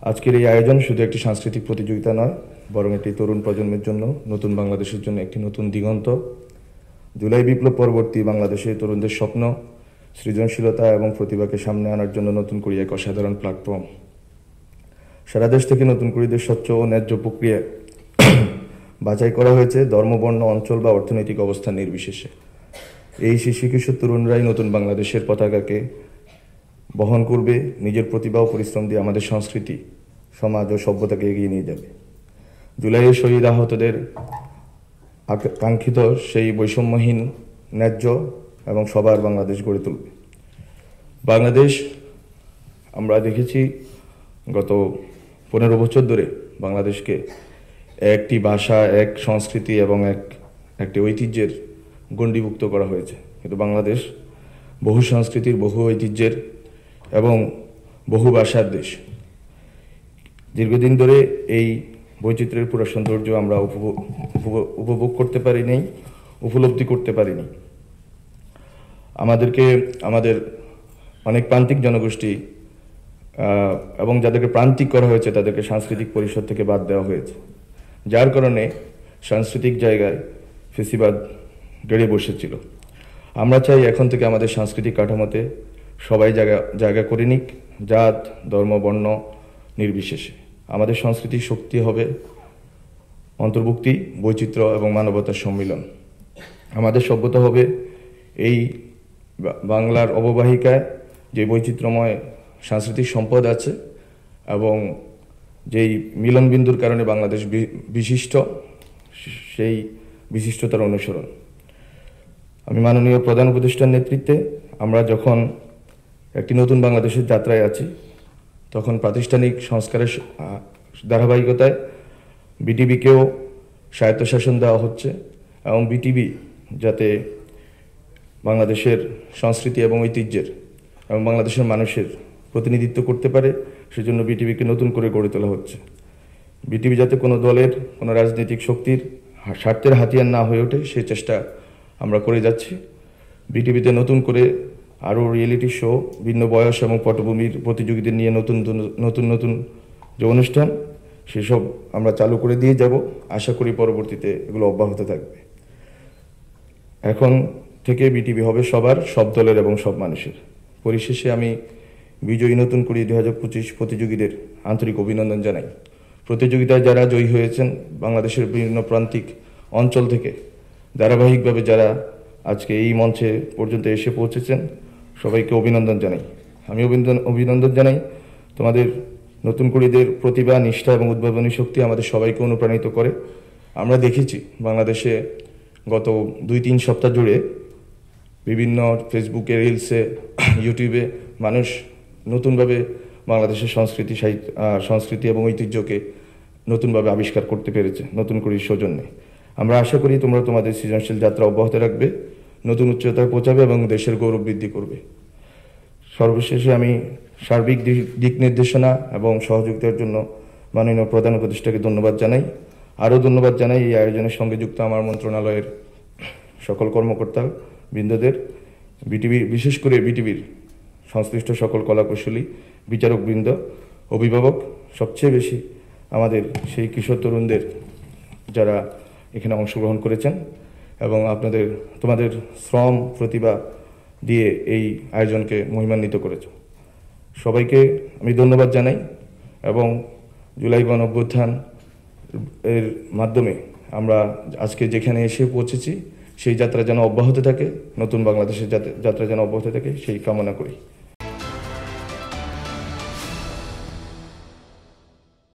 আজকের এই আয়োজন শুধু একটি সাংস্কৃতিক প্রতিযোগিতা নয়, বরং এটি তরুণ প্রজন্মের জন্য, নতুন বাংলাদেশের জন্য একটি নতুন দিগন্ত। জুলাই বিপ্লব পরবর্তী বাংলাদেশের তরুণদের স্বপ্ন, সৃজনশীলতা এবং প্রতিভাকে সামনে আনার জন্য নতুন করে এক অসাধারণ প্ল্যাটফর্ম। সারা দেশ থেকে নতুন কর্মীদের স্বচ্ছ ও ন্যায্য প্রক্রিয়ায় বাছাই করা হয়েছে, ধর্ম, বর্ণ, অঞ্চল বা অর্থনৈতিক অবস্থান নির্বিশেষে। এই শিশু কিশোর তরুণরাই নতুন বাংলাদেশের পতাকাকে বহন করবে, নিজের প্রতিভা ও পরিশ্রম দিয়ে আমাদের সংস্কৃতি, সমাজ ও সভ্যতাকে এগিয়ে নিয়ে যাবে। জুলাইয়ের শহীদ আহতদের কাঙ্ক্ষিত সেই বৈষম্যহীন, ন্যায্য এবং সবার বাংলাদেশ গড়ে তুলবে। বাংলাদেশ, আমরা দেখেছি গত 15 বছর ধরে বাংলাদেশকে একটি ভাষা, এক সংস্কৃতি এবং একটি ঐতিহ্যের গণ্ডীভুক্ত করা হয়েছে। কিন্তু বাংলাদেশ বহু সংস্কৃতির, বহু ঐতিহ্যের এবং বহু ভাষার দেশ। দীর্ঘদিন ধরে এই বৈচিত্র্যের পুরো সৌন্দর্য আমরা উপভোগ করতে পারিনি, উপলব্ধি করতে পারিনি। আমাদের অনেক প্রান্তিক জনগোষ্ঠী এবং যাদেরকে প্রান্তিক করা হয়েছে তাদেরকে সাংস্কৃতিক পরিষদ থেকে বাদ দেওয়া হয়েছে, যার কারণে সাংস্কৃতিক জায়গায় ফেসিবাদ গড়ে বসেছিল। আমরা চাই এখন থেকে আমাদের সাংস্কৃতিক কাঠামোতে সবাই জায়গা করে নিক, জাত, ধর্ম, বর্ণ নির্বিশেষে। আমাদের সংস্কৃতির শক্তি হবে অন্তর্ভুক্তি, বৈচিত্র্য এবং মানবতার সম্মিলন। আমাদের সভ্যতা হবে এই বাংলার অববাহিকায় যে বৈচিত্র্যময় সাংস্কৃতিক সম্পদ আছে এবং যেই মিলনবিন্দুর কারণে বাংলাদেশ বিশিষ্ট, সেই বিশিষ্টতার অনুসরণ। আমি মাননীয় প্রধান উপদেষ্টার নেতৃত্বে আমরা যখন একটি নতুন বাংলাদেশের যাত্রায় আছি, তখন প্রাতিষ্ঠানিক সংস্কারের ধারাবাহিকতায় বিটিভিকেও স্বায়ত্তশাসন দেওয়া হচ্ছে এবং বিটিভি যাতে বাংলাদেশের সংস্কৃতি এবং ঐতিহ্যের এবং বাংলাদেশের মানুষের প্রতিনিধিত্ব করতে পারে, সেজন্য বিটিভিকে নতুন করে গড়ে তোলা হচ্ছে। বিটিভি যাতে কোনো দলের, কোনো রাজনৈতিক শক্তির স্বার্থের হাতিয়ার না হয়ে ওঠে, সেই চেষ্টা আমরা করে যাচ্ছি। বিটিভিতে নতুন করে আরও রিয়েলিটি শো, ভিন্ন বয়স এবং পটভূমির প্রতিযোগীদের নিয়ে নতুন যে অনুষ্ঠান, সেসব আমরা চালু করে দিয়ে যাব। আশা করি পরবর্তীতে এগুলো অব্যাহত থাকবে। এখন থেকে বিটিভি হবে সবার, সব দলের এবং সব মানুষের। পরিশেষে আমি বিজয়ী নতুন করি 2025 প্রতিযোগীদের আন্তরিক অভিনন্দন জানাই। প্রতিযোগিতায় যারা জয়ী হয়েছেন, বাংলাদেশের বিভিন্ন প্রান্তিক অঞ্চল থেকে ধারাবাহিকভাবে যারা আজকে এই মঞ্চে পর্যন্ত এসে পৌঁছেছেন, সবাইকে অভিনন্দন জানাই। আমি অভিনন্দন জানাই তোমাদের নতুন কুড়িদের প্রতিভা, নিষ্ঠা এবং উদ্ভাবনী শক্তি আমাদের সবাইকে অনুপ্রাণিত করে। আমরা দেখেছি বাংলাদেশে গত 2-3 সপ্তাহ জুড়ে বিভিন্ন ফেসবুকে, রিলসে, ইউটিউবে মানুষ নতুনভাবে বাংলাদেশের সংস্কৃতি এবং ঐতিহ্যকে নতুনভাবে আবিষ্কার করতে পেরেছে নতুন করির সৌজন্যে। আমরা আশা করি তোমরা তোমাদের সৃজনশীল যাত্রা অব্যাহত রাখবে, নতুন উচ্চতায় পৌঁছাবে এবং দেশের গৌরব বৃদ্ধি করবে। সর্বশেষে আমি সার্বিক দিক নির্দেশনা এবং সহযোগিতার জন্য মাননীয় প্রধান উপদেষ্টাকে ধন্যবাদ জানাই। আরও ধন্যবাদ জানাই এই আয়োজনের সঙ্গে যুক্ত আমার মন্ত্রণালয়ের সকল কর্মকর্তা বৃন্দদের, বিশেষ করে বিটিভির সংশ্লিষ্ট সকল কলাকুশলী, বিচারক বৃন্দ, অভিভাবক, সবচেয়ে বেশি আমাদের সেই কিশোর তরুণদের যারা এখানে অংশগ্রহণ করেছেন এবং তোমাদের শ্রম, প্রতিভা দিয়ে এই আয়োজনকে মহিমান্বিত করেছ। সবাইকে আমি ধন্যবাদ জানাই এবং জুলাই গণ অভ্যুত্থান এর মাধ্যমে আমরা আজকে যেখানে এসে পৌঁছেছি, সেই যাত্রা যেন অব্যাহত থাকে, নতুন বাংলাদেশের যাত্রা যেন অব্যাহত থাকে, সেই কামনা করি।